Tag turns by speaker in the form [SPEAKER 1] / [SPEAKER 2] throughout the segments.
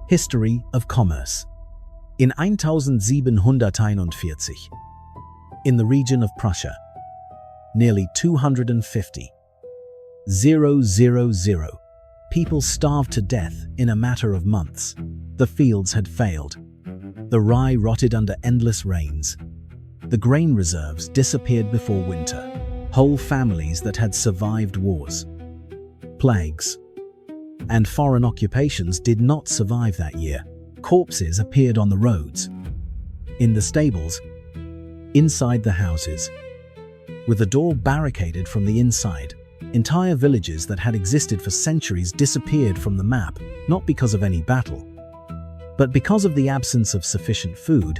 [SPEAKER 1] History of commerce. In 1741, in the region of Prussia, nearly 250,000 people starved to death in a matter of months. The fields had failed. The rye rotted under endless rains. The grain reserves disappeared before winter. Whole families that had survived wars, plagues, and foreign occupations did not survive that year. Corpses appeared on the roads, in the stables, inside the houses, with the door barricaded from the inside. Entire villages that had existed for centuries disappeared from the map, not because of any battle, but because of the absence of sufficient food.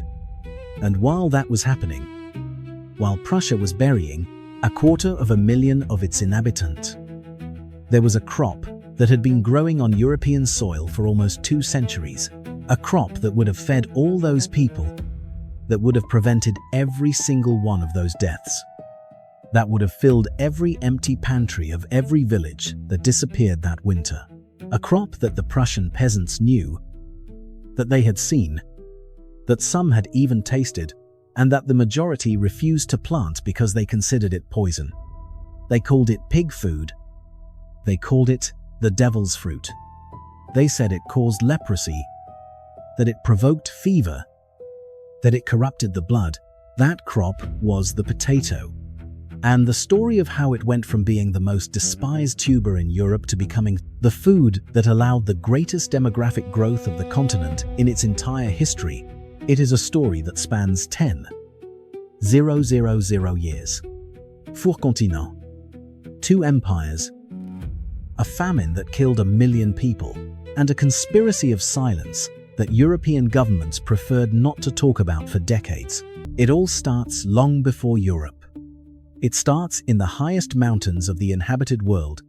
[SPEAKER 1] And while that was happening, while Prussia was burying 250,000 of its inhabitants, there was a crop that had been growing on European soil for almost 2 centuries, a crop that would have fed all those people, that would have prevented every single one of those deaths, that would have filled every empty pantry of every village that disappeared that winter. A crop that the Prussian peasants knew, that they had seen, that some had even tasted, and that the majority refused to plant because they considered it poison. They called it pig food. They called it the devil's fruit. They said it caused leprosy, that it provoked fever, that it corrupted the blood. That crop was the potato. And the story of how it went from being the most despised tuber in Europe to becoming the food that allowed the greatest demographic growth of the continent in its entire history, it is a story that spans 10,000 years. 4 continents, 2 empires, a famine that killed 1 million people, and a conspiracy of silence that European governments preferred not to talk about for decades. It all starts long before Europe. It starts in the highest mountains of the inhabited world,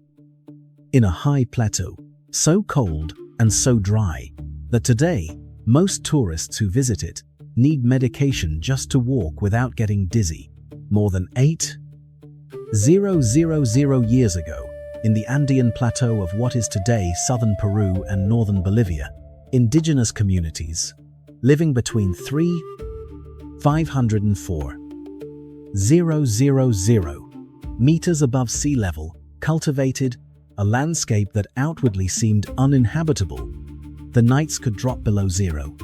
[SPEAKER 1] in a high plateau, so cold and so dry that today, most tourists who visit it need medication just to walk without getting dizzy. More than 8,000 years ago, in the Andean plateau of what is today southern Peru and northern Bolivia, indigenous communities, living between 3,500 and 4,000 meters above sea level, cultivated a landscape that outwardly seemed uninhabitable. The nights could drop below 0.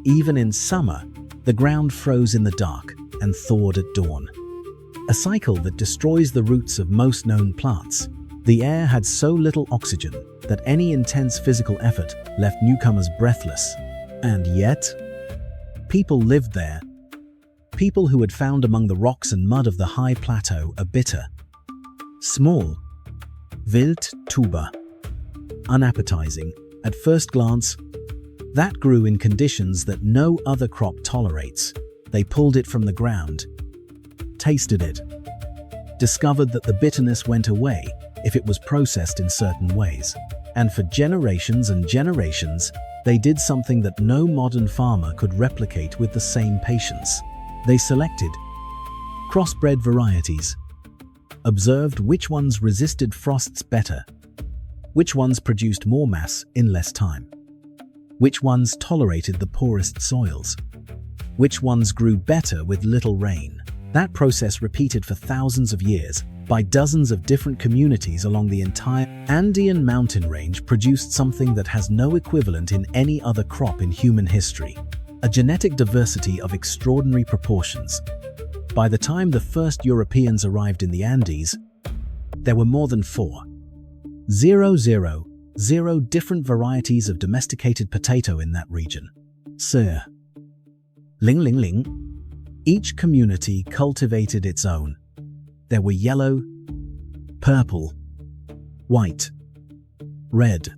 [SPEAKER 1] Even in summer, the ground froze in the dark and thawed at dawn. A cycle that destroys the roots of most known plants. The air had so little oxygen that any intense physical effort left newcomers breathless. And yet, people lived there. People who had found among the rocks and mud of the high plateau a bitter, small, wild tuber, unappetizing at first glance, that grew in conditions that no other crop tolerates. They pulled it from the ground, tasted it, discovered that the bitterness went away if it was processed in certain ways. And for generations and generations, they did something that no modern farmer could replicate with the same patience. They selected crossbred varieties, observed which ones resisted frosts better, which ones produced more mass in less time, which ones tolerated the poorest soils, which ones grew better with little rain. That process repeated for thousands of years by dozens of different communities along the entire Andean mountain range produced something that has no equivalent in any other crop in human history. A genetic diversity of extraordinary proportions. By the time the first Europeans arrived in the Andes, there were more than 4,000 different varieties of domesticated potato in that region. Sir. Ling. Each community cultivated its own. There were yellow, purple, white, red,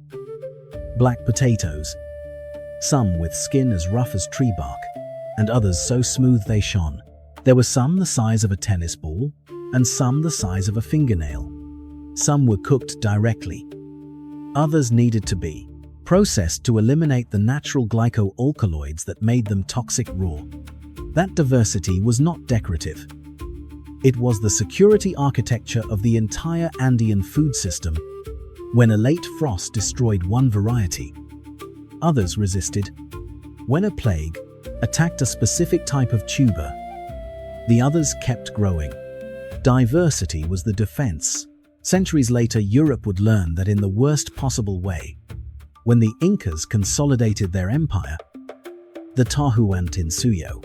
[SPEAKER 1] black potatoes, some with skin as rough as tree bark, and others so smooth they shone. There were some the size of a tennis ball, and some the size of a fingernail. Some were cooked directly. Others needed to be processed to eliminate the natural glycoalkaloids that made them toxic raw. That diversity was not decorative. It was the security architecture of the entire Andean food system. When a late frost destroyed one variety, Others resisted. When a plague attacked a specific type of tuber, the others kept growing. Diversity was the defense. Centuries later, Europe would learn that in the worst possible way, when the Incas consolidated their empire, the Tahuantinsuyo.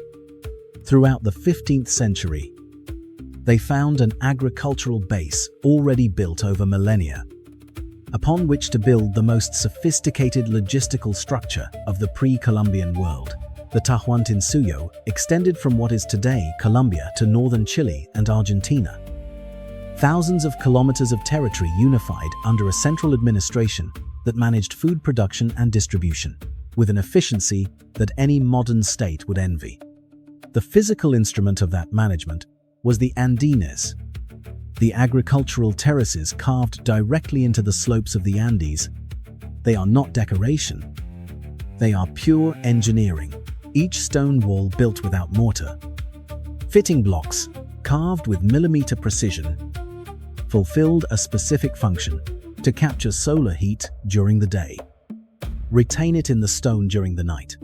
[SPEAKER 1] Throughout the 15th century, they found an agricultural base already built over millennia, upon which to build the most sophisticated logistical structure of the pre-Columbian world. The Tahuantinsuyo extended from what is today Colombia to northern Chile and Argentina. Thousands of kilometers of territory unified under a central administration that managed food production and distribution, with an efficiency that any modern state would envy. The physical instrument of that management was the Andeans, the agricultural terraces carved directly into the slopes of the Andes. They are not decoration. They are pure engineering. Each stone wall built without mortar. Fitting blocks, carved with millimeter precision, fulfilled a specific function: to capture solar heat during the day, retain it in the stone during the night,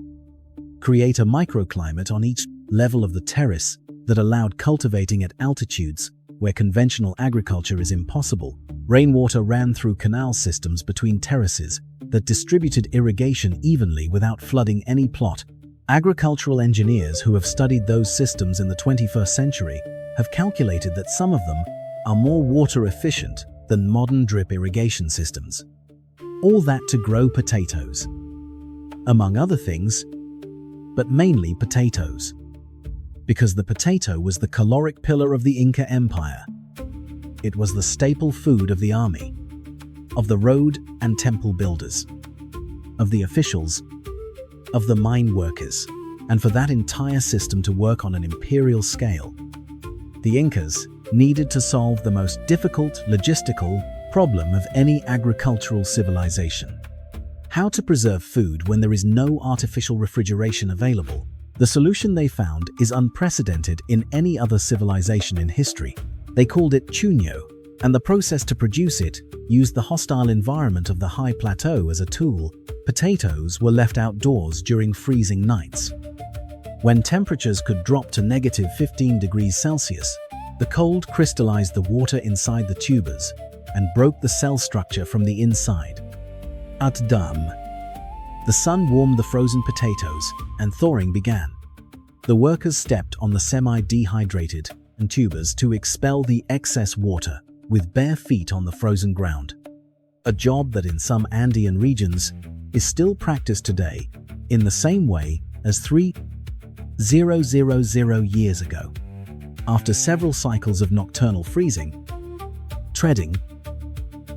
[SPEAKER 1] create a microclimate on each level of the terrace that allowed cultivating at altitudes where conventional agriculture is impossible. Rainwater ran through canal systems between terraces that distributed irrigation evenly without flooding any plot. Agricultural engineers who have studied those systems in the 21st century have calculated that some of them are more water efficient than modern drip irrigation systems. All that to grow potatoes, among other things, but mainly potatoes, because the potato was the caloric pillar of the Inca Empire. It was the staple food of the army, of the road and temple builders, of the officials, of the mine workers, and for that entire system to work on an imperial scale, the Incas needed to solve the most difficult logistical problem of any agricultural civilization: how to preserve food when there is no artificial refrigeration available. The solution they found is unprecedented in any other civilization in history. They called it chuño, and the process to produce it used the hostile environment of the high plateau as a tool. Potatoes were left outdoors during freezing nights. When temperatures could drop to -15 degrees Celsius, the cold crystallized the water inside the tubers and broke the cell structure from the inside. At dawn, the sun warmed the frozen potatoes and thawing began. The workers stepped on the semi-dehydrated tubers to expel the excess water with bare feet on the frozen ground, a job that in some Andean regions is still practiced today in the same way as 3,000 years ago. After several cycles of nocturnal freezing, treading,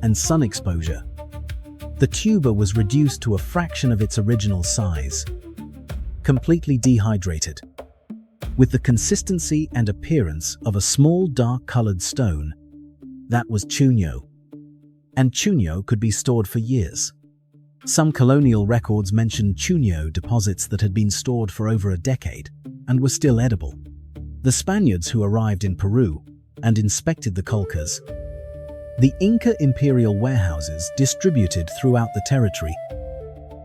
[SPEAKER 1] and sun exposure, the tuber was reduced to a fraction of its original size, completely dehydrated, with the consistency and appearance of a small dark-colored stone. That was chuño, and chuño could be stored for years. Some colonial records mention chuño deposits that had been stored for over a decade and were still edible. The Spaniards who arrived in Peru and inspected the colcas, the Inca imperial warehouses distributed throughout the territory,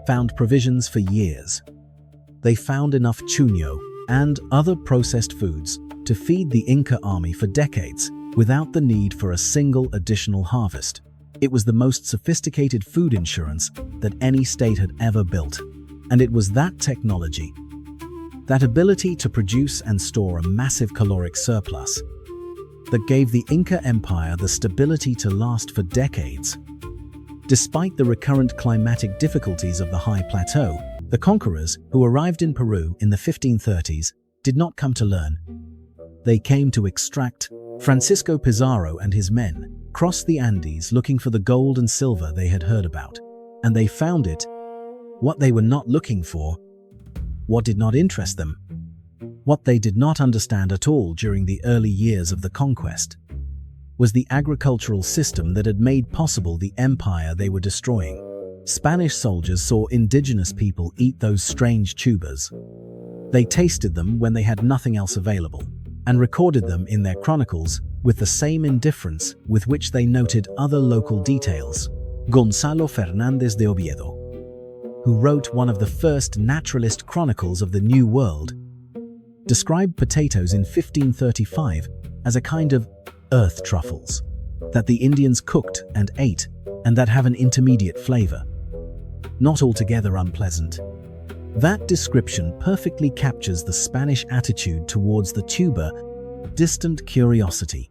[SPEAKER 1] found provisions for years. They found enough chuño and other processed foods to feed the Inca army for decades without the need for a single additional harvest. It was the most sophisticated food insurance that any state had ever built, and it was that technology, that ability to produce and store a massive caloric surplus, that gave the Inca Empire the stability to last for decades. Despite the recurrent climatic difficulties of the high plateau, the conquerors who arrived in Peru in the 1530s did not come to learn. They came to extract. Francisco Pizarro and his men crossed the Andes looking for the gold and silver they had heard about, and they found it. What they were not looking for, what did not interest them, what they did not understand at all during the early years of the conquest, was the agricultural system that had made possible the empire they were destroying. Spanish soldiers saw indigenous people eat those strange tubers. They tasted them when they had nothing else available, and recorded them in their chronicles with the same indifference with which they noted other local details. Gonzalo Fernández de Oviedo, who wrote one of the first naturalist chronicles of the New World, described potatoes in 1535 as a kind of earth truffles that the Indians cooked and ate, and that have an intermediate flavor, not altogether unpleasant. That description perfectly captures the Spanish attitude towards the tuber: distant curiosity,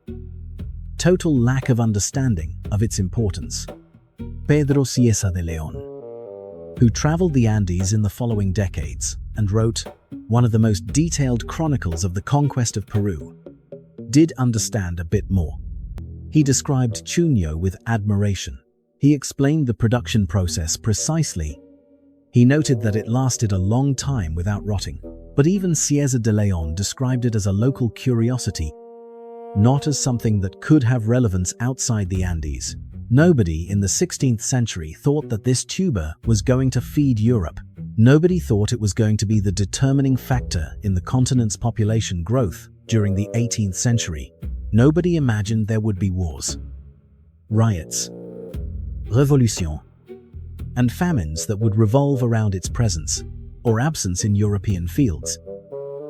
[SPEAKER 1] total lack of understanding of its importance. Pedro Cieza de León, who traveled the Andes in the following decades and wrote one of the most detailed chronicles of the conquest of Peru, did understand a bit more. He described chuño with admiration. He explained the production process precisely. He noted that it lasted a long time without rotting, but even Cieza de León described it as a local curiosity, not as something that could have relevance outside the Andes. Nobody in the 16th century thought that this tuber was going to feed Europe. Nobody thought it was going to be the determining factor in the continent's population growth during the 18th century. Nobody imagined there would be wars, riots, revolution, and famines that would revolve around its presence or absence in European fields.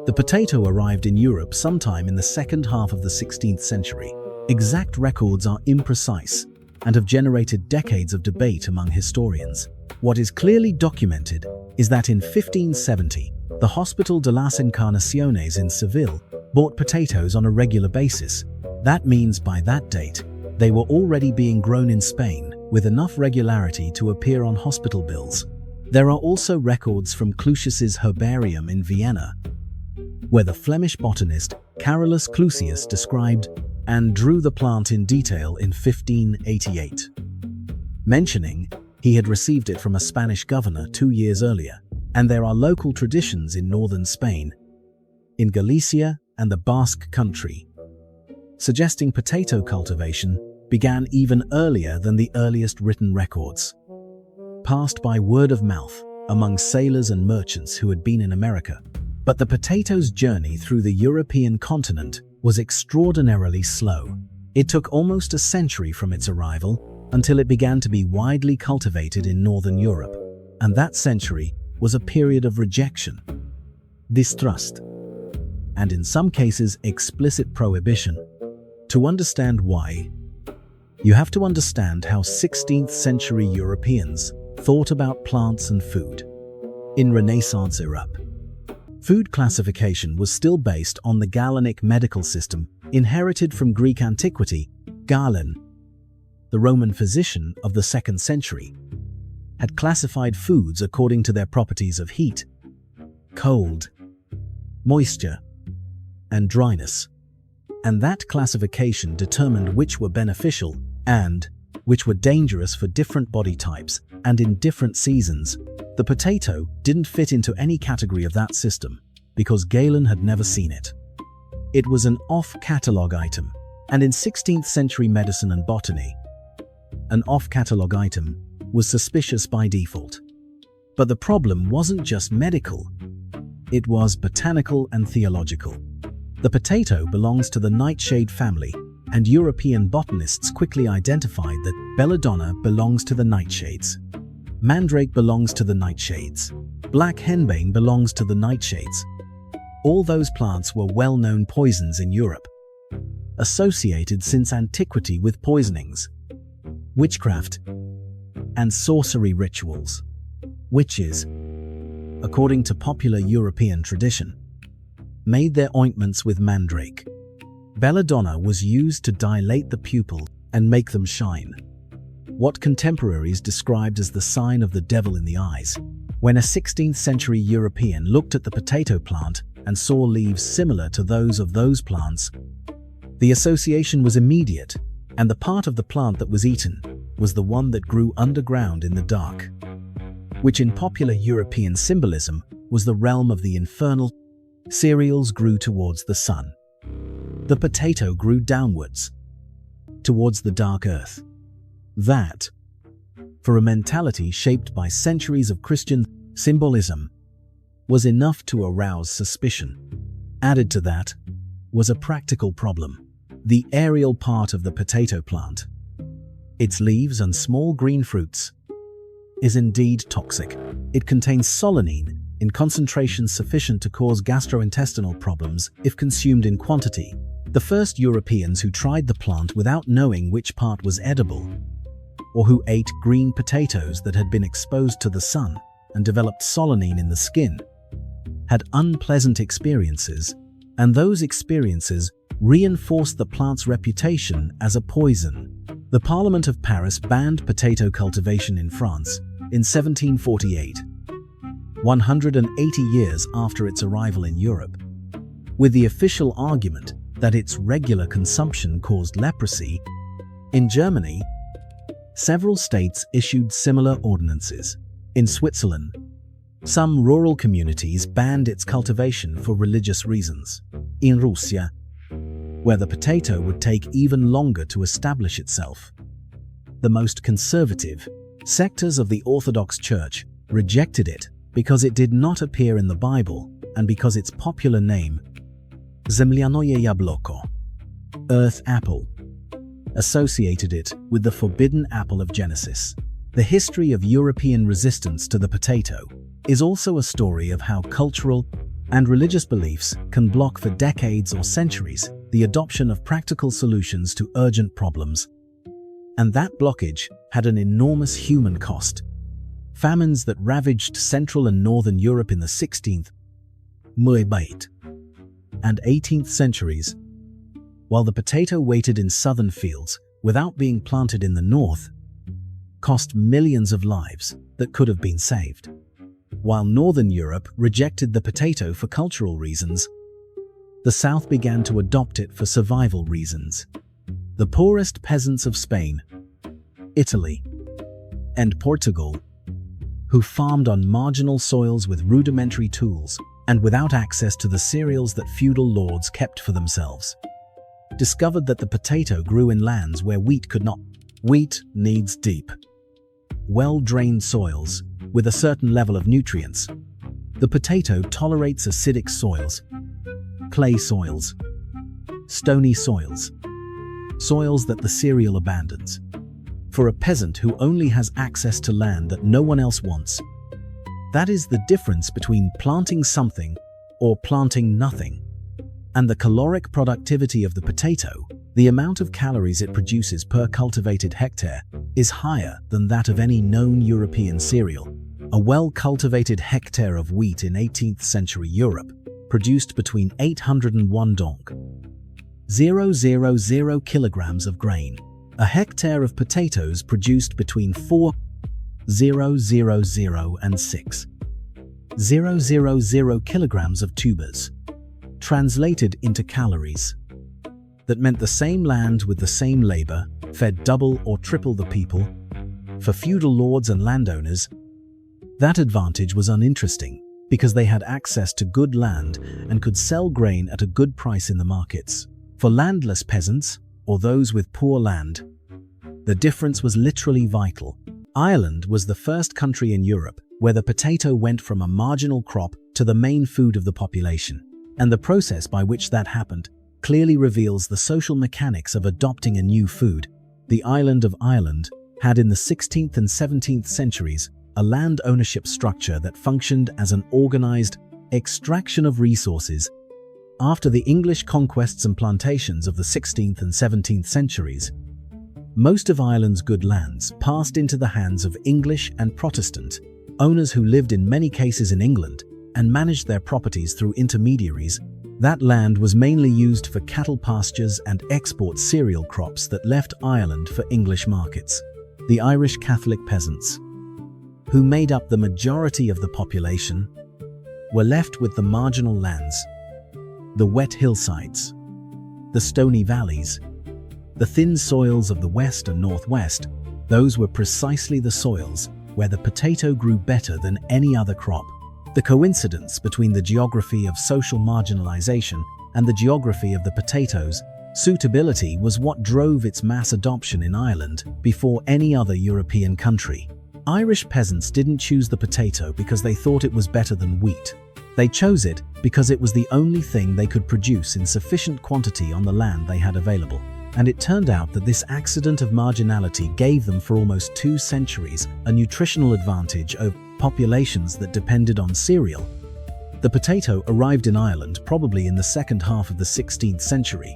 [SPEAKER 1] The potato arrived in Europe sometime in the second half of the 16th century. Exact records are imprecise and have generated decades of debate among historians. What is clearly documented is that in 1570, the Hospital de las Encarnaciones in Seville bought potatoes on a regular basis. That means by that date, they were already being grown in Spain with enough regularity to appear on hospital bills. There are also records from Clusius's herbarium in Vienna, where the Flemish botanist Carolus Clusius described and drew the plant in detail in 1588, mentioning he had received it from a Spanish governor 2 years earlier. And there are local traditions in northern Spain, in Galicia and the Basque country, suggesting potato cultivation began even earlier than the earliest written records, passed by word of mouth among sailors and merchants who had been in America. But the potato's journey through the European continent was extraordinarily slow. It took almost a century from its arrival until it began to be widely cultivated in northern Europe, and that century was a period of rejection, distrust, and in some cases explicit prohibition. To understand why, you have to understand how 16th century Europeans thought about plants and food. In Renaissance Europe, food classification was still based on the Galenic medical system inherited from Greek antiquity. Galen, the Roman physician of the 2nd century, had classified foods according to their properties of heat, cold, moisture, and dryness. And that classification determined which were beneficial and which were dangerous for different body types and in different seasons. The potato didn't fit into any category of that system because Galen had never seen it. It was an off-catalogue item, and in 16th century medicine and botany, an off-catalogue item was suspicious by default. But the problem wasn't just medical, it was botanical and theological. The potato belongs to the nightshade family, and European botanists quickly identified that belladonna belongs to the nightshades, mandrake belongs to the nightshades, black henbane belongs to the nightshades. All those plants were well-known poisons in Europe, associated since antiquity with poisonings, witchcraft, and sorcery rituals. Witches, according to popular European tradition, made their ointments with mandrake. Belladonna was used to dilate the pupil and make them shine, what contemporaries described as the sign of the devil in the eyes. When a 16th century European looked at the potato plant and saw leaves similar to those of those plants, the association was immediate, and the part of the plant that was eaten was the one that grew underground in the dark, which in popular European symbolism was the realm of the infernal. Cereals grew towards the sun. The potato grew downwards, towards the dark earth. That, for a mentality shaped by centuries of Christian symbolism, was enough to arouse suspicion. Added to that was a practical problem: the aerial part of the potato plant, its leaves and small green fruits, is indeed toxic. It contains solanine in concentrations sufficient to cause gastrointestinal problems if consumed in quantity. The first Europeans who tried the plant without knowing which part was edible, or who ate green potatoes that had been exposed to the sun and developed solanine in the skin, had unpleasant experiences, and those experiences reinforced the plant's reputation as a poison. The Parliament of Paris banned potato cultivation in France in 1748, 180 years after its arrival in Europe, with the official argument that its regular consumption caused leprosy. In Germany, several states issued similar ordinances. In Switzerland, some rural communities banned its cultivation for religious reasons. In Russia, where the potato would take even longer to establish itself, the most conservative sectors of the Orthodox Church rejected it because it did not appear in the Bible and because its popular name, Zemlianoye Yabloko, earth apple, associated it with the forbidden apple of Genesis. The history of European resistance to the potato is also a story of how cultural and religious beliefs can block for decades or centuries the adoption of practical solutions to urgent problems. And that blockage had an enormous human cost. Famines that ravaged Central and Northern Europe in the 16th, 18th, and 18th centuries, while the potato waited in southern fields without being planted in the north, cost millions of lives that could have been saved. While Northern Europe rejected the potato for cultural reasons, the South began to adopt it for survival reasons. The poorest peasants of Spain, Italy, and Portugal, who farmed on marginal soils with rudimentary tools and without access to the cereals that feudal lords kept for themselves, discovered that the potato grew in lands where wheat could not. Wheat needs deep, well-drained soils with a certain level of nutrients. The potato tolerates acidic soils, clay soils, stony soils, soils that the cereal abandons. For a peasant who only has access to land that no one else wants, that is the difference between planting something or planting nothing. And the caloric productivity of the potato, the amount of calories it produces per cultivated hectare, is higher than that of any known European cereal. A well-cultivated hectare of wheat in 18th century Europe produced between 801 0.000 kilograms of grain. A hectare of potatoes produced between 4.000 and 6.000 kilograms of tubers. Translated into calories, that meant the same land with the same labor fed double or triple the people. For feudal lords and landowners, that advantage was uninteresting because they had access to good land and could sell grain at a good price in the markets. For landless peasants, or those with poor land, the difference was literally vital. Ireland was the first country in Europe where the potato went from a marginal crop to the main food of the population, and the process by which that happened clearly reveals the social mechanics of adopting a new food. The island of Ireland had in the 16th and 17th centuries a land ownership structure that functioned as an organized extraction of resources. After the English conquests and plantations of the 16th and 17th centuries, most of Ireland's good lands passed into the hands of English and Protestant owners who lived in many cases in England and managed their properties through intermediaries. That land was mainly used for cattle pastures and export cereal crops that left Ireland for English markets. The Irish Catholic peasants, who made up the majority of the population, were left with the marginal lands, the wet hillsides, the stony valleys, the thin soils of the west and northwest. Those were precisely the soils where the potato grew better than any other crop. The coincidence between the geography of social marginalization and the geography of the potato's suitability was what drove its mass adoption in Ireland before any other European country. Irish peasants didn't choose the potato because they thought it was better than wheat. They chose it because it was the only thing they could produce in sufficient quantity on the land they had available. And it turned out that this accident of marginality gave them for almost 2 centuries a nutritional advantage over populations that depended on cereal. The potato arrived in Ireland probably in the second half of the 16th century,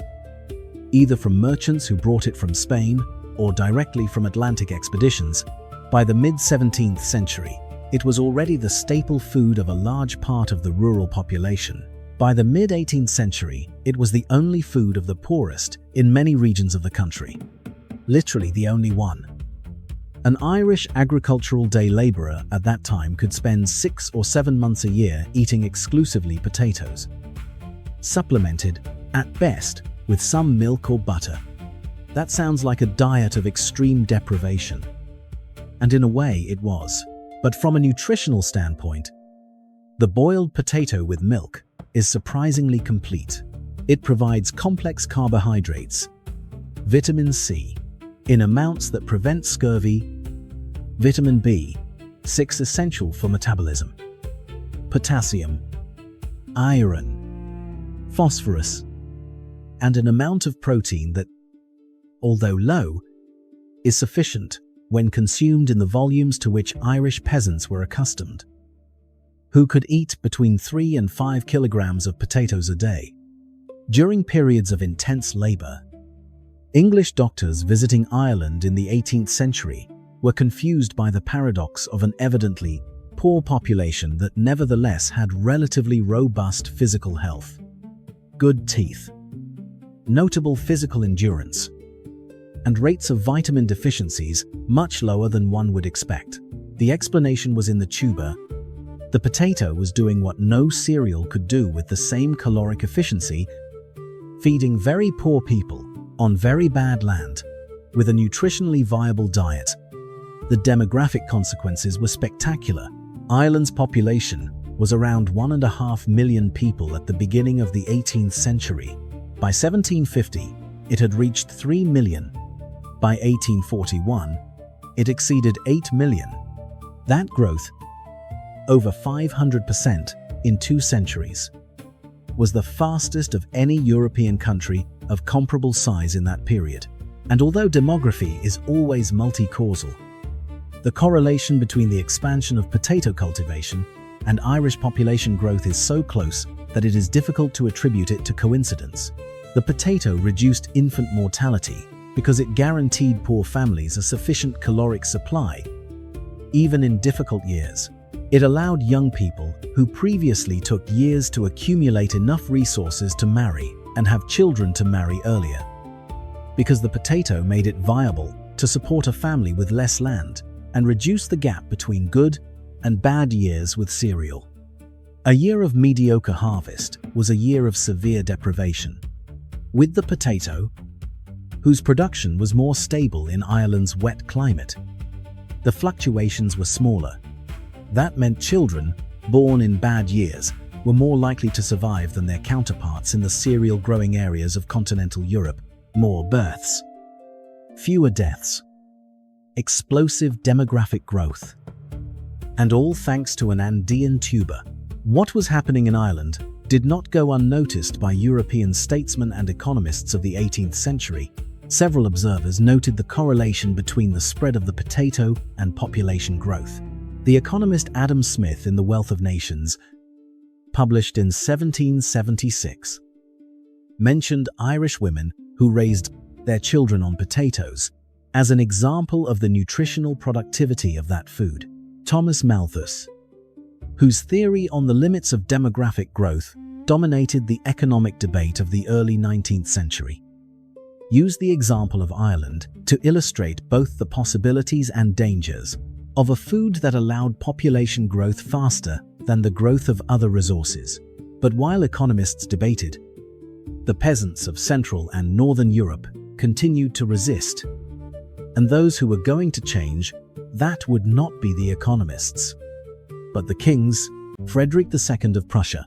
[SPEAKER 1] either from merchants who brought it from Spain or directly from Atlantic expeditions. By the mid-17th century, it was already the staple food of a large part of the rural population. By the mid-18th century, it was the only food of the poorest in many regions of the country. Literally the only one. An Irish agricultural day labourer at that time could spend 6 or 7 months a year eating exclusively potatoes, supplemented, at best, with some milk or butter. That sounds like a diet of extreme deprivation. And in a way it was. But from a nutritional standpoint, the boiled potato with milk is surprisingly complete. It provides complex carbohydrates, vitamin C, in amounts that prevent scurvy, vitamin B6 essential for metabolism, potassium, iron, phosphorus, and an amount of protein that, although low, is sufficient when consumed in the volumes to which Irish peasants were accustomed, who could eat between 3 and 5 kilograms of potatoes a day. During periods of intense labour, English doctors visiting Ireland in the 18th century were confused by the paradox of an evidently poor population that nevertheless had relatively robust physical health, good teeth, notable physical endurance, and rates of vitamin deficiencies much lower than one would expect. The explanation was in the tuber. The potato was doing what no cereal could do with the same caloric efficiency, feeding very poor people on very bad land with a nutritionally viable diet. The demographic consequences were spectacular. Ireland's population was around 1.5 million people at the beginning of the 18th century. By 1750, it had reached 3 million. By 1841, it exceeded 8 million. That growth, over 500% in 2 centuries, was the fastest of any European country of comparable size in that period. And although demography is always multi-causal, the correlation between the expansion of potato cultivation and Irish population growth is so close that it is difficult to attribute it to coincidence. The potato reduced infant mortality because it guaranteed poor families a sufficient caloric supply, even in difficult years. It allowed young people who previously took years to accumulate enough resources to marry and have children to marry earlier, because the potato made it viable to support a family with less land and reduce the gap between good and bad years with cereal. A year of mediocre harvest was a year of severe deprivation. With the potato, whose production was more stable in Ireland's wet climate, the fluctuations were smaller. That meant children born in bad years were more likely to survive than their counterparts in the cereal-growing areas of continental Europe. More births, fewer deaths, explosive demographic growth, and all thanks to an Andean tuber. What was happening in Ireland did not go unnoticed by European statesmen and economists of the 18th century. Several observers noted the correlation between the spread of the potato and population growth. The economist Adam Smith in The Wealth of Nations, published in 1776, mentioned Irish women who raised their children on potatoes as an example of the nutritional productivity of that food. Thomas Malthus, whose theory on the limits of demographic growth dominated the economic debate of the early 19th century, used the example of Ireland to illustrate both the possibilities and dangers of a food that allowed population growth faster than the growth of other resources. But while economists debated, the peasants of Central and Northern Europe continued to resist. And those who were going to change, that would not be the economists, but the kings, Frederick II of Prussia,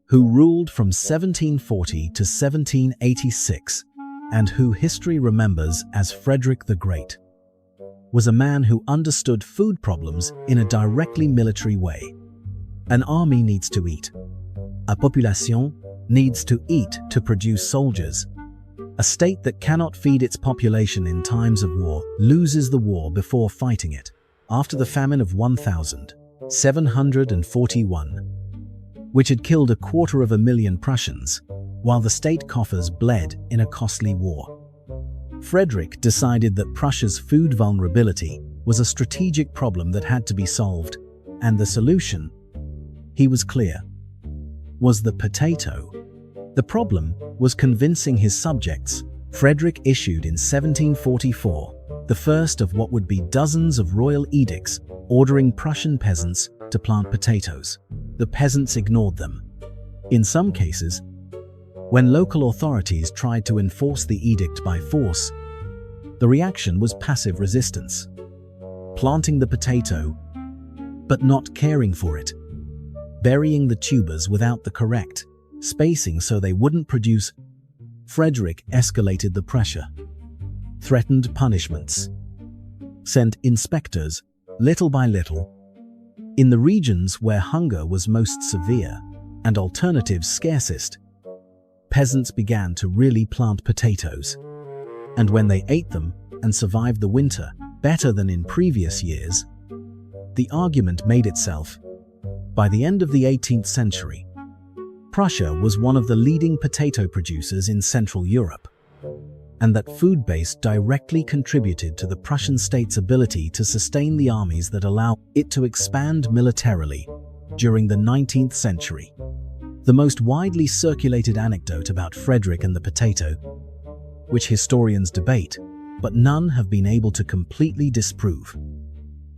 [SPEAKER 1] who ruled from 1740 to 1786, and who history remembers as Frederick the Great, was a man who understood food problems in a directly military way. An army needs to eat. A population needs to eat to produce soldiers. A state that cannot feed its population in times of war loses the war before fighting it. after the famine of 1741, which had killed 250,000 Prussians, while the state coffers bled in a costly war. Frederick decided that Prussia's food vulnerability was a strategic problem that had to be solved, and the solution, he was clear, was the potato. The problem was convincing his subjects. Frederick issued in 1744 the first of what would be dozens of royal edicts ordering Prussian peasants to plant potatoes. The peasants ignored them. In some cases, when local authorities tried to enforce the edict by force, the reaction was passive resistance. Planting the potato, but not caring for it. Burying the tubers without the correct spacing so they wouldn't produce. Frederick escalated the pressure, threatened punishments, sent inspectors, little by little, in the regions where hunger was most severe and alternatives scarcest. Peasants began to really plant potatoes, and when they ate them and survived the winter better than in previous years, the argument made itself. By the end of the 18th century, Prussia was one of the leading potato producers in Central Europe, and that food base directly contributed to the Prussian state's ability to sustain the armies that allowed it to expand militarily during the 19th century. The most widely circulated anecdote about Frederick and the potato, which historians debate, but none have been able to completely disprove,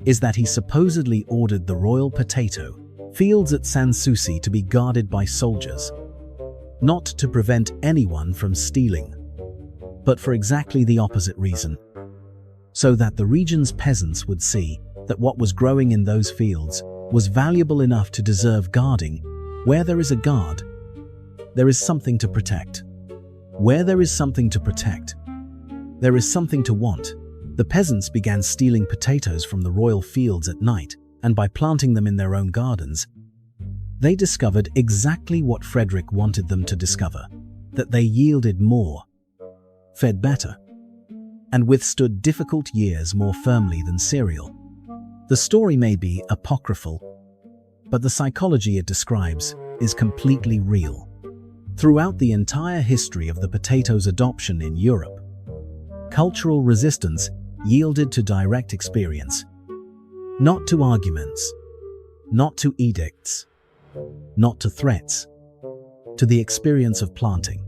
[SPEAKER 1] is that he supposedly ordered the royal potato fields at Sanssouci to be guarded by soldiers, not to prevent anyone from stealing, but for exactly the opposite reason, so that the region's peasants would see that what was growing in those fields was valuable enough to deserve guarding. Where there is a guard, there is something to protect. Where there is something to protect, there is something to want. The peasants began stealing potatoes from the royal fields at night, and by planting them in their own gardens, they discovered exactly what Frederick wanted them to discover, that they yielded more, fed better, and withstood difficult years more firmly than cereal. The story may be apocryphal, but the psychology it describes is completely real. Throughout the entire history of the potato's adoption in Europe, cultural resistance yielded to direct experience, not to arguments, not to edicts, not to threats, to the experience of planting,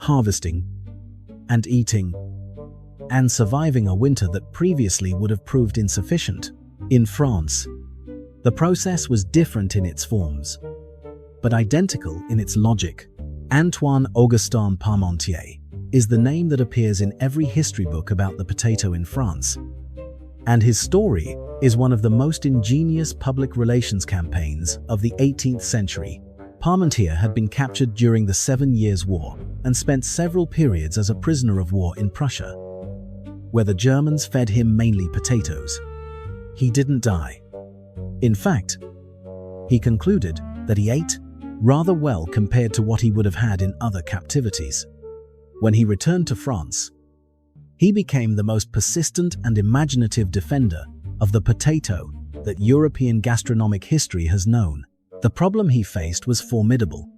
[SPEAKER 1] harvesting, and eating, and surviving a winter that previously would have proved insufficient. In France, the process was different in its forms, but identical in its logic. Antoine Augustin Parmentier is the name that appears in every history book about the potato in France, and his story is one of the most ingenious public relations campaigns of the 18th century. Parmentier had been captured during the 7 Years' War and spent several periods as a prisoner of war in Prussia, where the Germans fed him mainly potatoes. He didn't die. In fact, he concluded that he ate rather well compared to what he would have had in other captivities. When he returned to France, he became the most persistent and imaginative defender of the potato that European gastronomic history has known. The problem he faced was formidable.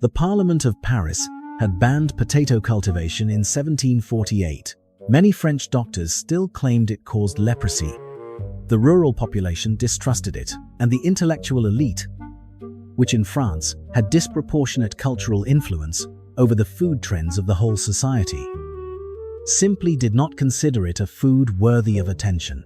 [SPEAKER 1] The Parliament of Paris had banned potato cultivation in 1748. Many French doctors still claimed it caused leprosy. The rural population distrusted it, and the intellectual elite, which in France had disproportionate cultural influence over the food trends of the whole society, simply did not consider it a food worthy of attention.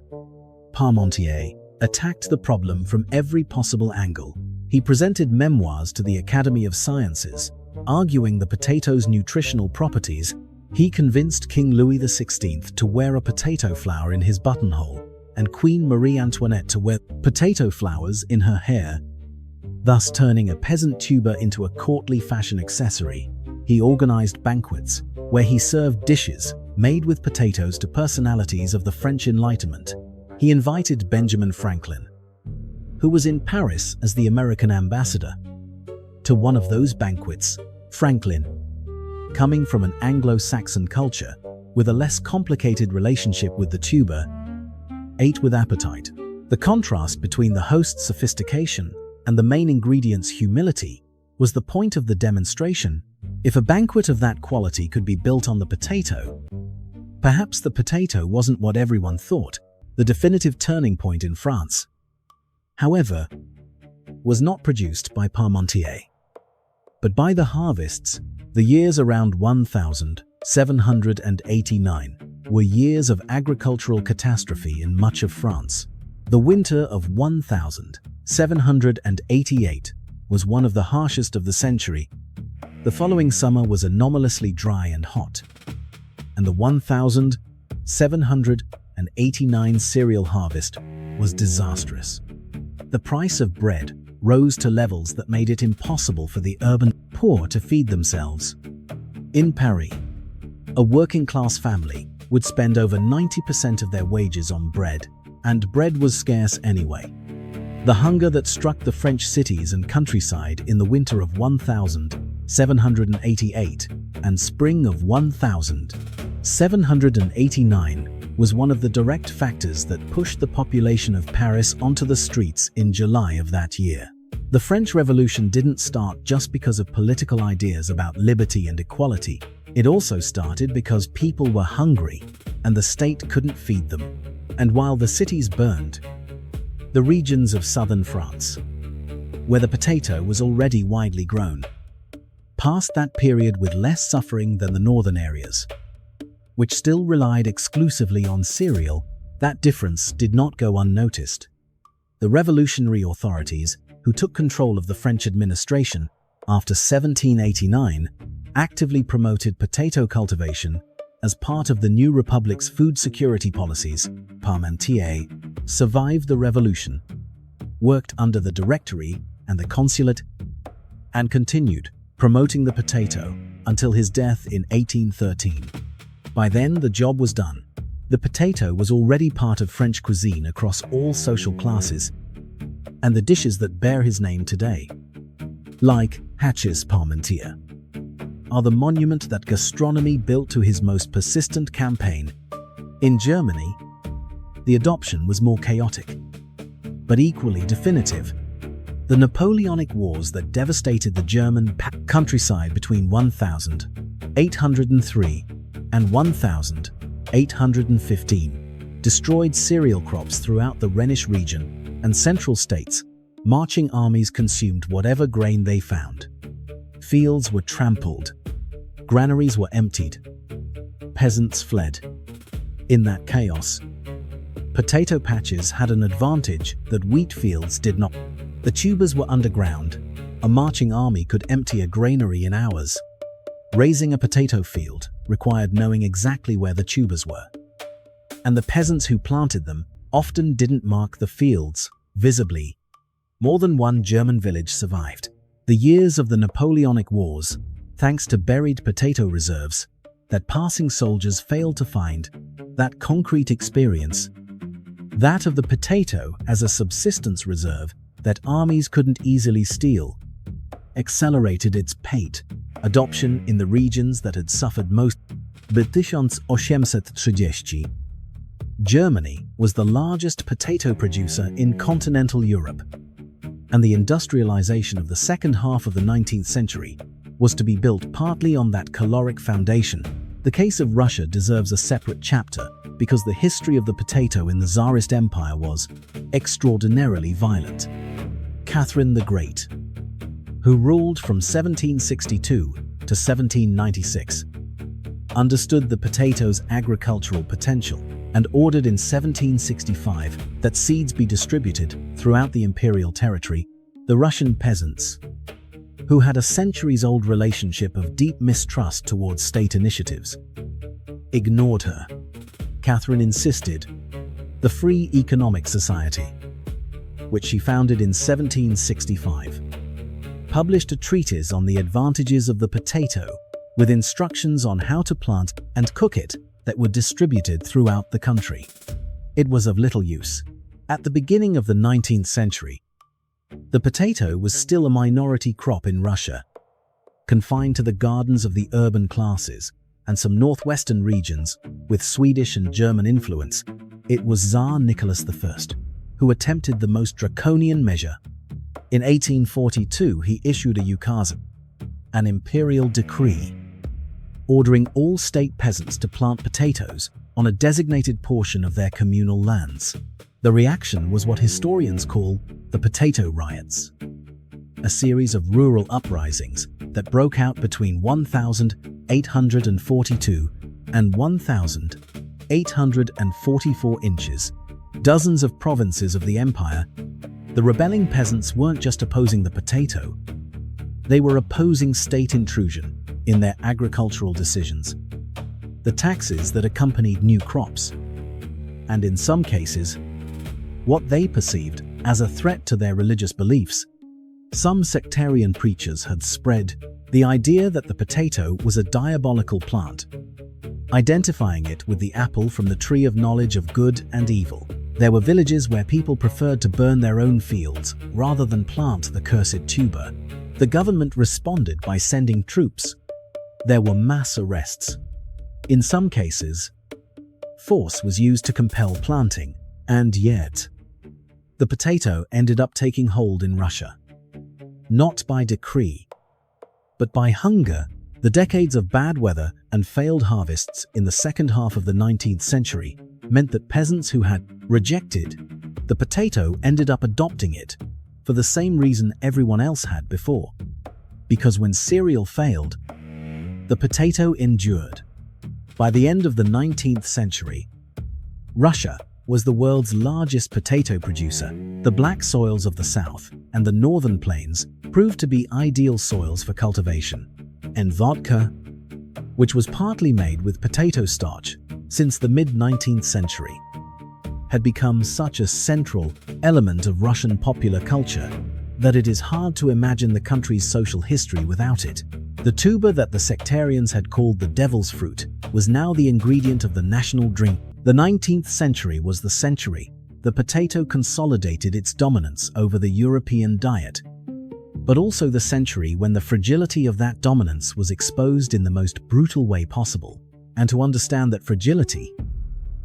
[SPEAKER 1] Parmentier attacked the problem from every possible angle. He presented memoirs to the Academy of Sciences, arguing the potato's nutritional properties. He convinced King Louis XVI to wear a potato flower in his buttonhole, and Queen Marie Antoinette to wear potato flowers in her hair, thus turning a peasant tuber into a courtly fashion accessory. He organized banquets where he served dishes made with potatoes to personalities of the French Enlightenment. He invited Benjamin Franklin, who was in Paris as the American ambassador, to one of those banquets. Franklin, coming from an Anglo-Saxon culture with a less complicated relationship with the tuber, ate with appetite. The contrast between the host's sophistication and the main ingredient's humility was the point of the demonstration. If a banquet of that quality could be built on the potato, perhaps the potato wasn't what everyone thought. The definitive turning point in France, however, was not produced by Parmentier, but by the harvests. The years around 1789 were years of agricultural catastrophe in much of France. The winter of 1788 was one of the harshest of the century. The following summer was anomalously dry and hot, and the 1789 cereal harvest was disastrous. The price of bread rose to levels that made it impossible for the urban poor to feed themselves. In Paris, a working-class family would spend over 90% of their wages on bread, and bread was scarce anyway. The hunger that struck the French cities and countryside in the winter of 1788 and spring of 1789 was one of the direct factors that pushed the population of Paris onto the streets in July of that year. The French Revolution didn't start just because of political ideas about liberty and equality. It also started because people were hungry and the state couldn't feed them. And while the cities burned, the regions of southern France, where the potato was already widely grown, passed that period with less suffering than the northern areas, which still relied exclusively on cereal. That difference did not go unnoticed. The revolutionary authorities, who took control of the French administration after 1789, actively promoted potato cultivation as part of the new republic's food security policies. Parmentier survived the revolution, worked under the Directory and the Consulate, and continued promoting the potato until his death in 1813. By then, the job was done. The potato was already part of French cuisine across all social classes, and the dishes that bear his name today, like Hatch's Parmentier, are the monument that gastronomy built to his most persistent campaign. In Germany, the adoption was more chaotic, but equally definitive. The Napoleonic Wars that devastated the German countryside between 1803 and 1815 destroyed cereal crops throughout the Rhenish region and central states. Marching armies consumed whatever grain they found. Fields were trampled. Granaries were emptied. Peasants fled. In that chaos, potato patches had an advantage that wheat fields did not. The tubers were underground. A marching army could empty a granary in hours. Raising a potato field required knowing exactly where the tubers were, and the peasants who planted them often didn't mark the fields visibly. More than one German village survived the years of the Napoleonic Wars thanks to buried potato reserves that passing soldiers failed to find. That concrete experience, that of the potato as a subsistence reserve that armies couldn't easily steal, accelerated its adoption in the regions that had suffered most. By 1830, Germany was the largest potato producer in continental Europe, and the industrialization of the second half of the 19th century was to be built partly on that caloric foundation. The case of Russia deserves a separate chapter because the history of the potato in the Tsarist Empire was extraordinarily violent. Catherine the Great, who ruled from 1762 to 1796, understood the potato's agricultural potential and ordered in 1765 that seeds be distributed throughout the imperial territory. The Russian peasants, who had a centuries-old relationship of deep mistrust towards state initiatives, ignored her. Catherine insisted. The Free Economic Society, which she founded in 1765, published a treatise on the advantages of the potato with instructions on how to plant and cook it that were distributed throughout the country. It was of little use. At the beginning of the 19th century, the potato was still a minority crop in Russia, confined to the gardens of the urban classes and some northwestern regions with Swedish and German influence. It was Tsar Nicholas I who attempted the most draconian measure. In 1842, he issued a ukaz, an imperial decree, ordering all state peasants to plant potatoes on a designated portion of their communal lands. The reaction was what historians call the Potato Riots, a series of rural uprisings that broke out between 1842 and 1844 inches. Dozens of provinces of the empire, the rebelling peasants weren't just opposing the potato, they were opposing state intrusion in their agricultural decisions, the taxes that accompanied new crops, and in some cases, what they perceived as a threat to their religious beliefs. Some sectarian preachers had spread the idea that the potato was a diabolical plant, identifying it with the apple from the tree of knowledge of good and evil. There were villages where people preferred to burn their own fields rather than plant the cursed tuber. The government responded by sending troops. There were mass arrests. In some cases, force was used to compel planting, and yet, the potato ended up taking hold in Russia. Not by decree, but by hunger. The decades of bad weather and failed harvests in the second half of the 19th century meant that peasants who had rejected the potato ended up adopting it for the same reason everyone else had before. Because when cereal failed, the potato endured. By the end of the 19th century, Russia was the world's largest potato producer. The black soils of the south and the northern plains proved to be ideal soils for cultivation. And vodka, which was partly made with potato starch since the mid-19th century, had become such a central element of Russian popular culture that it is hard to imagine the country's social history without it. The tuber that the sectarians had called the devil's fruit was now the ingredient of the national drink. The 19th century was the century the potato consolidated its dominance over the European diet, but also the century when the fragility of that dominance was exposed in the most brutal way possible. And to understand that fragility,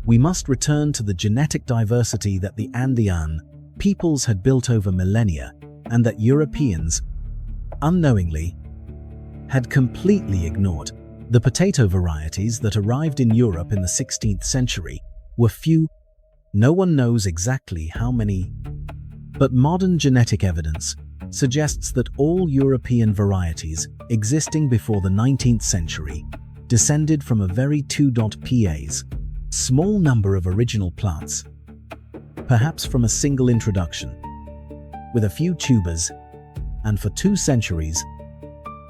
[SPEAKER 1] we must return to the genetic diversity that the Andean peoples had built over millennia, and that Europeans, unknowingly, had completely ignored. The potato varieties that arrived in Europe in the 16th century were few. No one knows exactly how many, but modern genetic evidence suggests that all European varieties existing before the 19th century descended from a very small number of original plants, perhaps from a single introduction, with a few tubers, and for 2 centuries,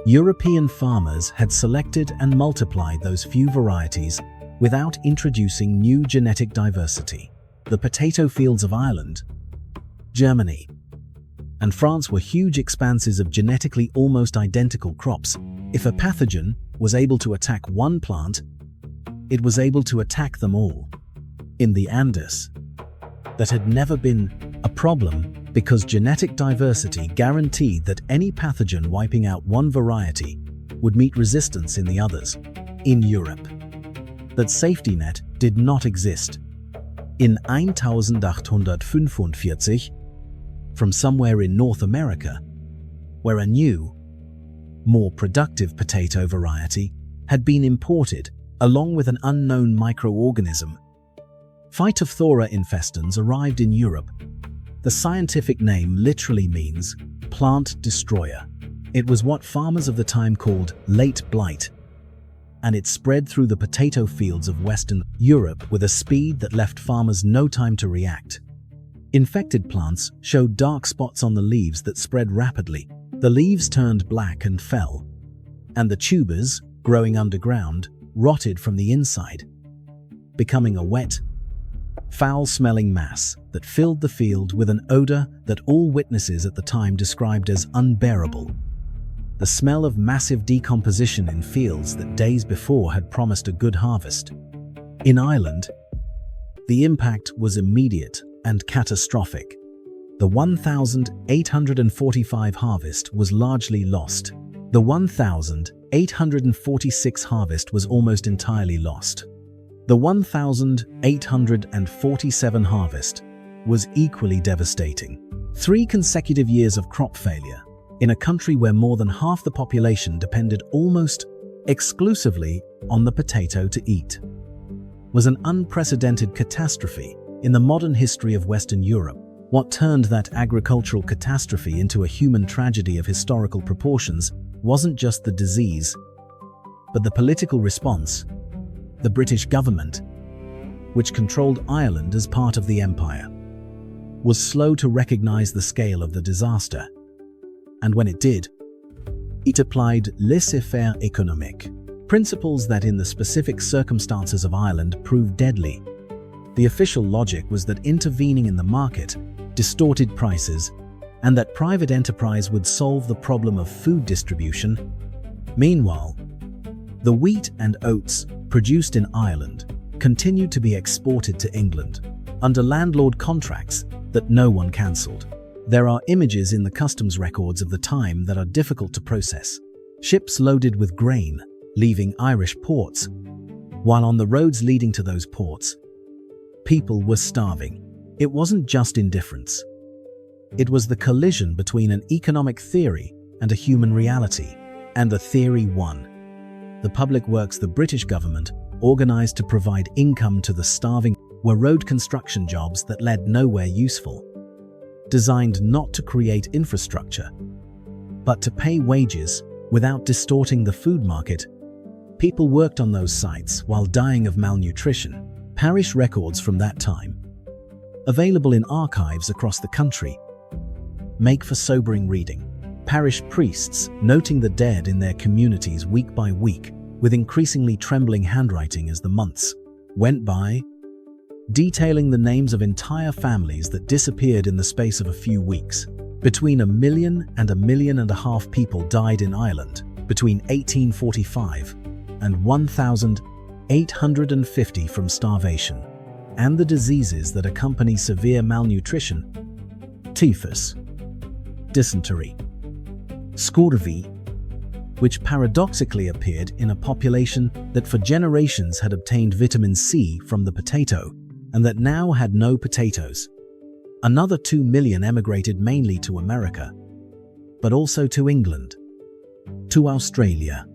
[SPEAKER 1] European farmers had selected and multiplied those few varieties without introducing new genetic diversity. The potato fields of Ireland, Germany, and France were huge expanses of genetically almost identical crops. If a pathogen was able to attack one plant, it was able to attack them all. In the Andes, that had never been a problem because genetic diversity guaranteed that any pathogen wiping out one variety would meet resistance in the others. In Europe, that safety net did not exist. In 1845, from somewhere in North America, where a new, more productive potato variety had been imported along with an unknown microorganism. Phytophthora infestans arrived in Europe. The scientific name literally means plant destroyer. It was what farmers of the time called late blight, and it spread through the potato fields of Western Europe with a speed that left farmers no time to react. Infected plants showed dark spots on the leaves that spread rapidly. The leaves turned black and fell, and the tubers, growing underground, rotted from the inside, becoming a wet, foul-smelling mass that filled the field with an odor that all witnesses at the time described as unbearable. The smell of massive decomposition in fields that days before had promised a good harvest. In Ireland, the impact was immediate and catastrophic. The 1845 harvest was largely lost. The 1846 harvest was almost entirely lost. The 1847 harvest was equally devastating. 3 consecutive years of crop failure in a country where more than half the population depended almost exclusively on the potato to eat was an unprecedented catastrophe in the modern history of Western Europe. What turned that agricultural catastrophe into a human tragedy of historical proportions wasn't just the disease, but the political response. The British government, which controlled Ireland as part of the empire, was slow to recognize the scale of the disaster. And when it did, it applied laissez-faire économique, principles that in the specific circumstances of Ireland proved deadly. The official logic was that intervening in the market distorted prices and that private enterprise would solve the problem of food distribution. Meanwhile, the wheat and oats produced in Ireland continued to be exported to England under landlord contracts that no one cancelled. There are images in the customs records of the time that are difficult to process. Ships loaded with grain leaving Irish ports, while on the roads leading to those ports, people were starving. It wasn't just indifference. It was the collision between an economic theory and a human reality, and the theory won. The public works the British government organized to provide income to the starving were road construction jobs that led nowhere useful, designed not to create infrastructure, but to pay wages without distorting the food market. People worked on those sites while dying of malnutrition. Parish records from that time, available in archives across the country, make for sobering reading. Parish priests noting the dead in their communities week by week with increasingly trembling handwriting as the months went by, detailing the names of entire families that disappeared in the space of a few weeks. Between 1 million and 1.5 million people died in Ireland between 1845 and 1,850 from starvation and the diseases that accompany severe malnutrition: typhus, dysentery, scurvy, which paradoxically appeared in a population that for generations had obtained vitamin C from the potato and that now had no potatoes. Another 2 million emigrated mainly to America, but also to England, to Australia,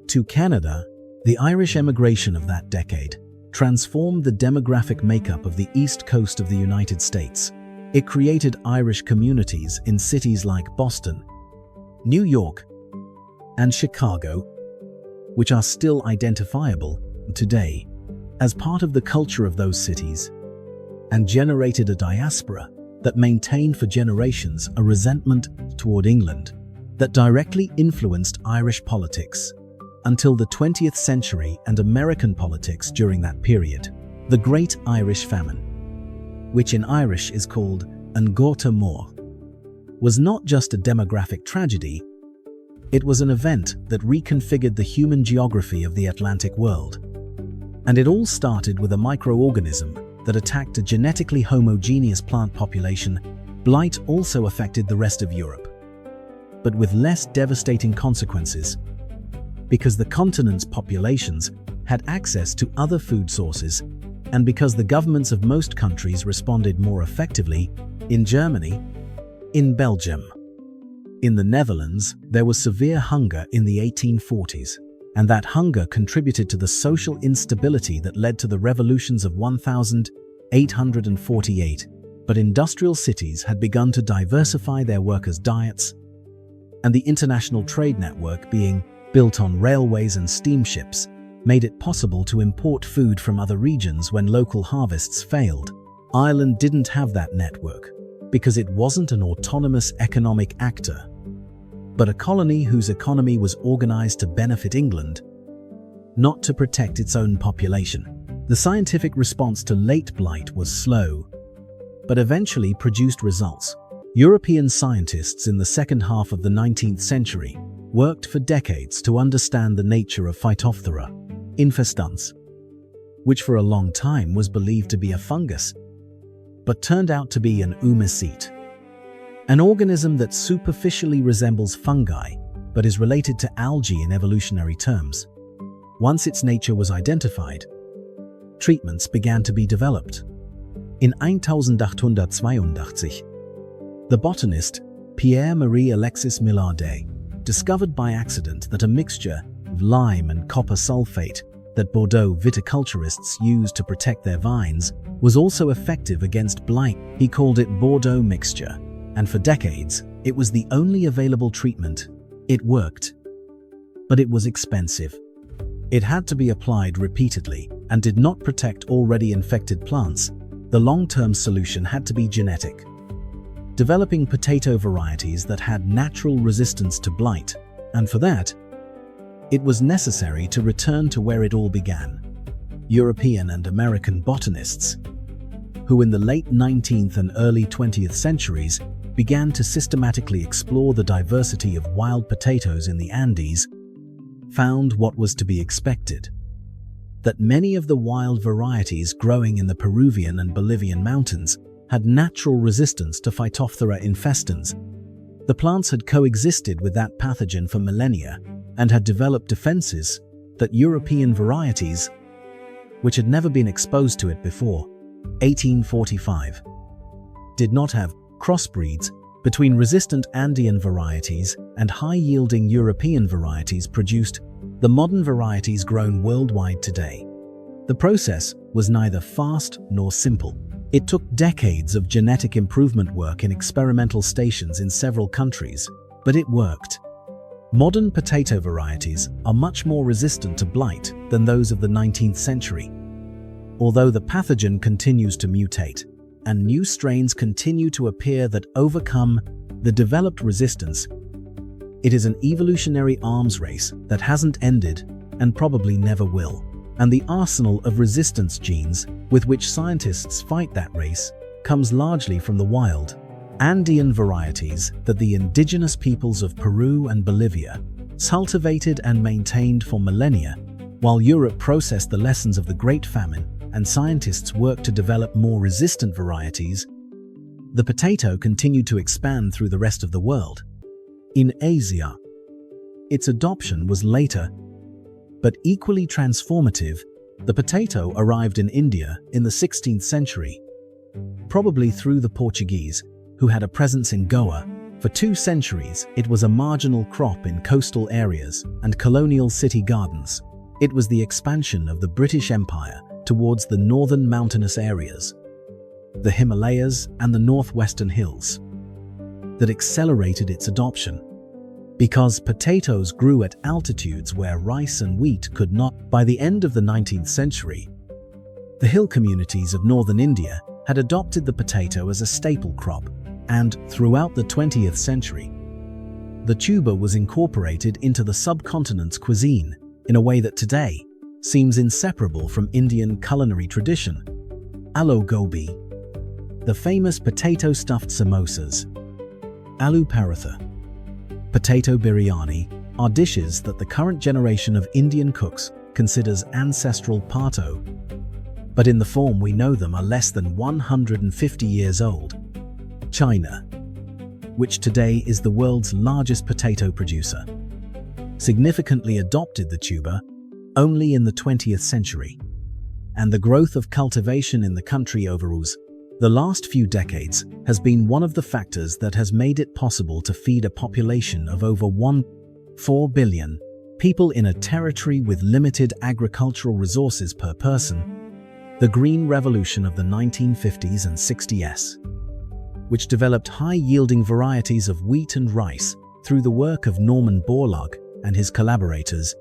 [SPEAKER 1] to Canada. The Irish emigration of that decade transformed the demographic makeup of the east coast of the United States. It created Irish communities in cities like Boston, New York, and Chicago, which are still identifiable today as part of the culture of those cities, and generated a diaspora that maintained for generations a resentment toward England that directly influenced Irish politics until the 20th century and American politics during that period. The Great Irish Famine, which in Irish is called An Gorta Mór, was not just a demographic tragedy, it was an event that reconfigured the human geography of the Atlantic world. And it all started with a microorganism that attacked a genetically homogeneous plant population. Blight also affected the rest of Europe, but with less devastating consequences, because the continent's populations had access to other food sources, and because the governments of most countries responded more effectively. In Germany, in Belgium, in the Netherlands, there was severe hunger in the 1840s, and that hunger contributed to the social instability that led to the revolutions of 1848. But industrial cities had begun to diversify their workers' diets, and the international trade network being built on railways and steamships made it possible to import food from other regions when local harvests failed. Ireland didn't have that network because it wasn't an autonomous economic actor, but a colony whose economy was organized to benefit England, not to protect its own population. The scientific response to late blight was slow, but eventually produced results. European scientists in the second half of the 19th century worked for decades to understand the nature of Phytophthora infestans, which for a long time was believed to be a fungus, but turned out to be an oomycete, an organism that superficially resembles fungi but is related to algae in evolutionary terms. Once its nature was identified, treatments began to be developed. In 1882, the botanist Pierre-Marie Alexis Millardet discovered by accident that a mixture of lime and copper sulfate that Bordeaux viticulturists used to protect their vines was also effective against blight. He called it Bordeaux mixture, and for decades, it was the only available treatment. It worked, but it was expensive. It had to be applied repeatedly and did not protect already infected plants. The long-term solution had to be genetic. Developing potato varieties that had natural resistance to blight, and for that, it was necessary to return to where it all began. European and American botanists, who in the late 19th and early 20th centuries began to systematically explore the diversity of wild potatoes in the Andes, found what was to be expected: that many of the wild varieties growing in the Peruvian and Bolivian mountains had natural resistance to Phytophthora infestans. The plants had coexisted with that pathogen for millennia and had developed defenses that European varieties, which had never been exposed to it before, 1845, did not have. Crossbreeds between resistant Andean varieties and high-yielding European varieties produced the modern varieties grown worldwide today. The process was neither fast nor simple. It took decades of genetic improvement work in experimental stations in several countries, but it worked. Modern potato varieties are much more resistant to blight than those of the 19th century. Although the pathogen continues to mutate, and new strains continue to appear that overcome the developed resistance, it is an evolutionary arms race that hasn't ended and probably never will. And the arsenal of resistance genes with which scientists fight that race comes largely from the wild Andean varieties that the indigenous peoples of Peru and Bolivia cultivated and maintained for millennia, while Europe processed the lessons of the Great Famine and scientists worked to develop more resistant varieties. The potato continued to expand through the rest of the world. In Asia, its adoption was later, but equally transformative. The potato arrived in India in the 16th century, probably through the Portuguese, who had a presence in Goa. For 2 centuries, it was a marginal crop in coastal areas and colonial city gardens. It was the expansion of the British Empire towards the northern mountainous areas, the Himalayas and the northwestern hills, that accelerated its adoption. Because potatoes grew at altitudes where rice and wheat could not. By the end of the 19th century, the hill communities of northern India had adopted the potato as a staple crop, and throughout the 20th century, the tuber was incorporated into the subcontinent's cuisine in a way that today seems inseparable from Indian culinary tradition. Aloo gobi, the famous potato-stuffed samosas, aloo paratha, potato biryani are dishes that the current generation of Indian cooks considers ancestral pato, but in the form we know them are less than 150 years old. China, which today is the world's largest potato producer, significantly adopted the tuber only in the 20th century, and the growth of cultivation in the country overall the last few decades has been one of the factors that has made it possible to feed a population of over 1.4 billion people in a territory with limited agricultural resources per person. The Green Revolution of the 1950s and 60s, which developed high-yielding varieties of wheat and rice through the work of Norman Borlaug and his collaborators,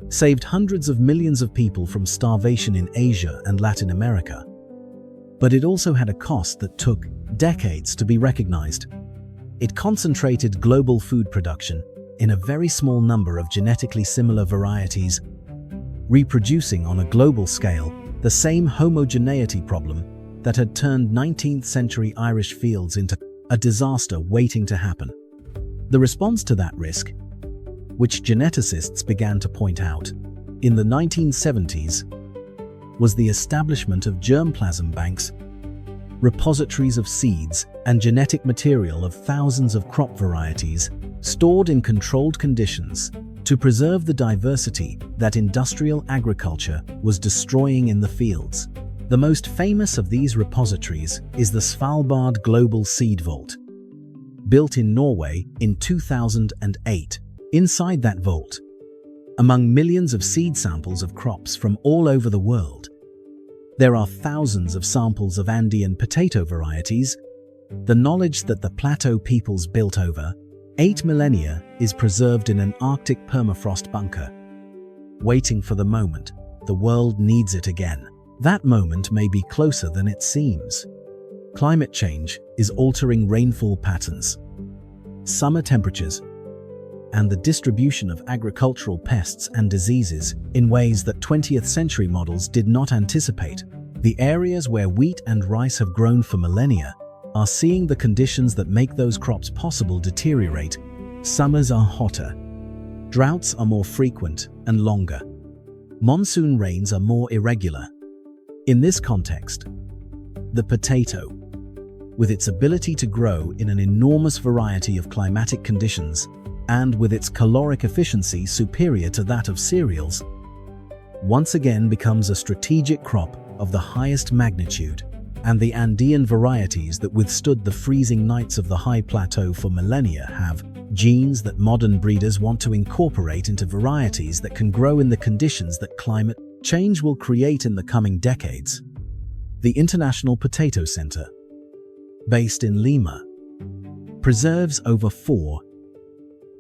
[SPEAKER 1] saved hundreds of millions of people from starvation in Asia and Latin America. But it also had a cost that took decades to be recognized. It concentrated global food production in a very small number of genetically similar varieties, reproducing on a global scale the same homogeneity problem that had turned 19th century Irish fields into a disaster waiting to happen. The response to that risk, which geneticists began to point out in the 1970s, was the establishment of germplasm banks, repositories of seeds and genetic material of thousands of crop varieties stored in controlled conditions to preserve the diversity that industrial agriculture was destroying in the fields. The most famous of these repositories is the Svalbard Global Seed Vault. Built in Norway in 2008, inside that vault, among millions of seed samples of crops from all over the world, there are thousands of samples of Andean potato varieties. The knowledge that the plateau peoples built over 8 millennia is preserved in an Arctic permafrost bunker, waiting for the moment the world needs it again. That moment may be closer than it seems. Climate change is altering rainfall patterns, summer temperatures, and the distribution of agricultural pests and diseases in ways that 20th century models did not anticipate. The areas where wheat and rice have grown for millennia are seeing the conditions that make those crops possible deteriorate. Summers are hotter, droughts are more frequent and longer, monsoon rains are more irregular. In this context, the potato, with its ability to grow in an enormous variety of climatic conditions and with its caloric efficiency superior to that of cereals, once again becomes a strategic crop of the highest magnitude. And the Andean varieties that withstood the freezing nights of the high plateau for millennia have genes that modern breeders want to incorporate into varieties that can grow in the conditions that climate change will create in the coming decades. The International Potato Center, based in Lima, preserves over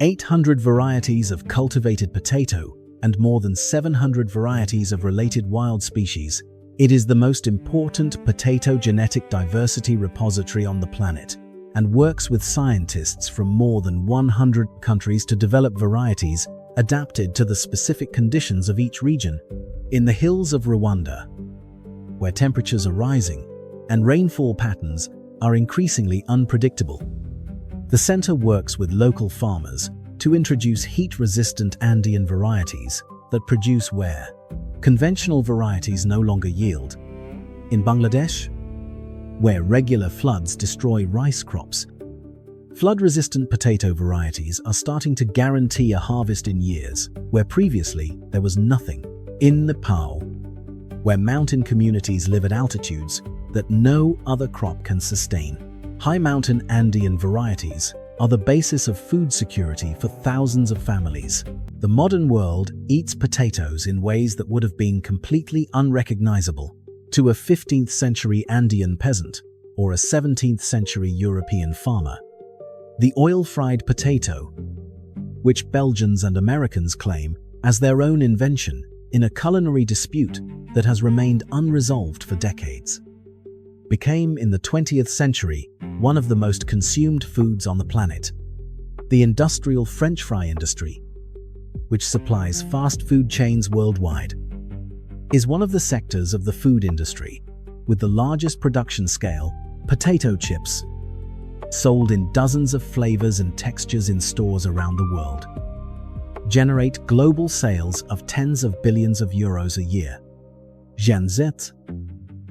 [SPEAKER 1] 800 varieties of cultivated potato and more than 700 varieties of related wild species. It is the most important potato genetic diversity repository on the planet and works with scientists from more than 100 countries to develop varieties adapted to the specific conditions of each region. In the hills of Rwanda, where temperatures are rising and rainfall patterns are increasingly unpredictable, the center works with local farmers to introduce heat-resistant Andean varieties that produce where conventional varieties no longer yield. In Bangladesh, where regular floods destroy rice crops, flood-resistant potato varieties are starting to guarantee a harvest in years where previously there was nothing. In Nepal, where mountain communities live at altitudes that no other crop can sustain, high mountain Andean varieties are the basis of food security for thousands of families. The modern world eats potatoes in ways that would have been completely unrecognizable to a 15th century Andean peasant or a 17th century European farmer. The oil-fried potato, which Belgians and Americans claim as their own invention in a culinary dispute that has remained unresolved for decades, became in the 20th century one of the most consumed foods on the planet. The industrial French fry industry, which supplies fast food chains worldwide, is one of the sectors of the food industry with the largest production scale. Potato chips, sold in dozens of flavors and textures in stores around the world, generate global sales of tens of billions of euros a year. Janzet,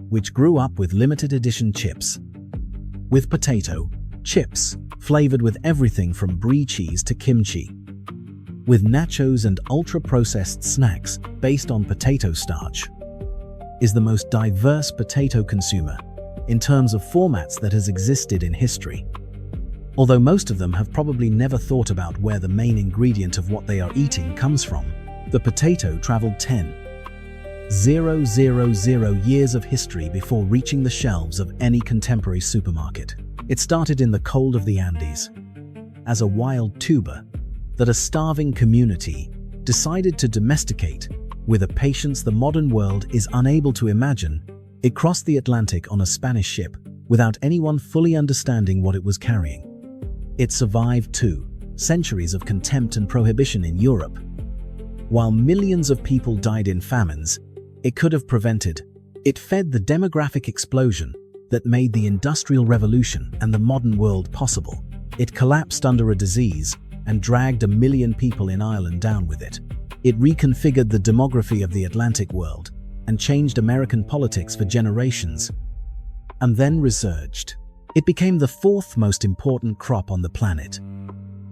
[SPEAKER 1] which grew up with limited edition chips, with potato chips flavored with everything from brie cheese to kimchi, with nachos and ultra-processed snacks based on potato starch, is the most diverse potato consumer in terms of formats that has existed in history. Although most of them have probably never thought about where the main ingredient of what they are eating comes from, the potato traveled 10,000 years of history before reaching the shelves of any contemporary supermarket. It started in the cold of the Andes as a wild tuber that a starving community decided to domesticate with a patience the modern world is unable to imagine. It crossed the Atlantic on a Spanish ship without anyone fully understanding what it was carrying. It survived 2 centuries of contempt and prohibition in Europe. While millions of people died in famines it could have prevented, it fed the demographic explosion that made the Industrial Revolution and the modern world possible. It collapsed under a disease and dragged 1 million people in Ireland down with it. It reconfigured the demography of the Atlantic world and changed American politics for generations, and then resurged. It became the 4th most important crop on the planet,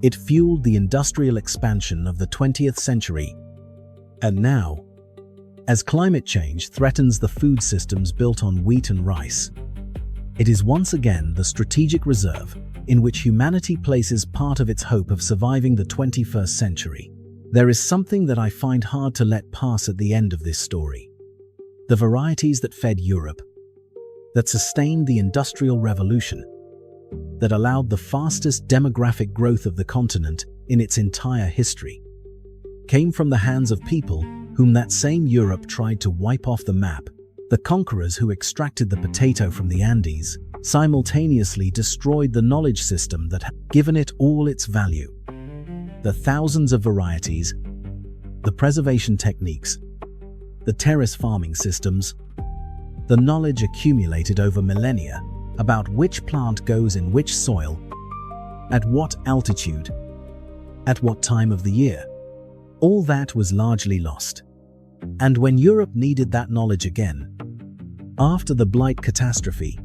[SPEAKER 1] It fueled the industrial expansion of the 20th century. And now, as climate change threatens the food systems built on wheat and rice, it is once again the strategic reserve in which humanity places part of its hope of surviving the 21st century. There is something that I find hard to let pass at the end of this story. The varieties that fed Europe, that sustained the Industrial Revolution, that allowed the fastest demographic growth of the continent in its entire history, came from the hands of people whom that same Europe tried to wipe off the map. The conquerors who extracted the potato from the Andes simultaneously destroyed the knowledge system that had given it all its value. The thousands of varieties, the preservation techniques, the terrace farming systems, the knowledge accumulated over millennia about which plant goes in which soil, at what altitude, at what time of the year, all that was largely lost. And when Europe needed that knowledge again, after the blight catastrophe,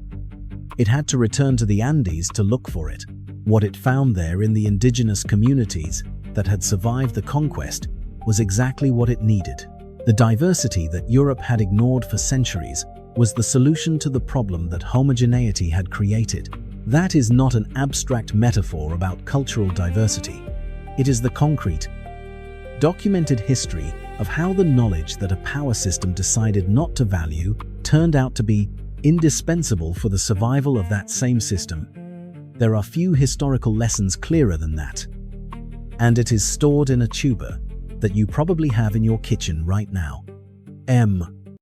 [SPEAKER 1] it had to return to the Andes to look for it. What it found there in the indigenous communities that had survived the conquest was exactly what it needed. The diversity that Europe had ignored for centuries was the solution to the problem that homogeneity had created. That is not an abstract metaphor about cultural diversity. It is the concrete, documented history of how the knowledge that a power system decided not to value turned out to be indispensable for the survival of that same system. There are few historical lessons clearer than that. And it is stored in a tuber that you probably have in your kitchen right now.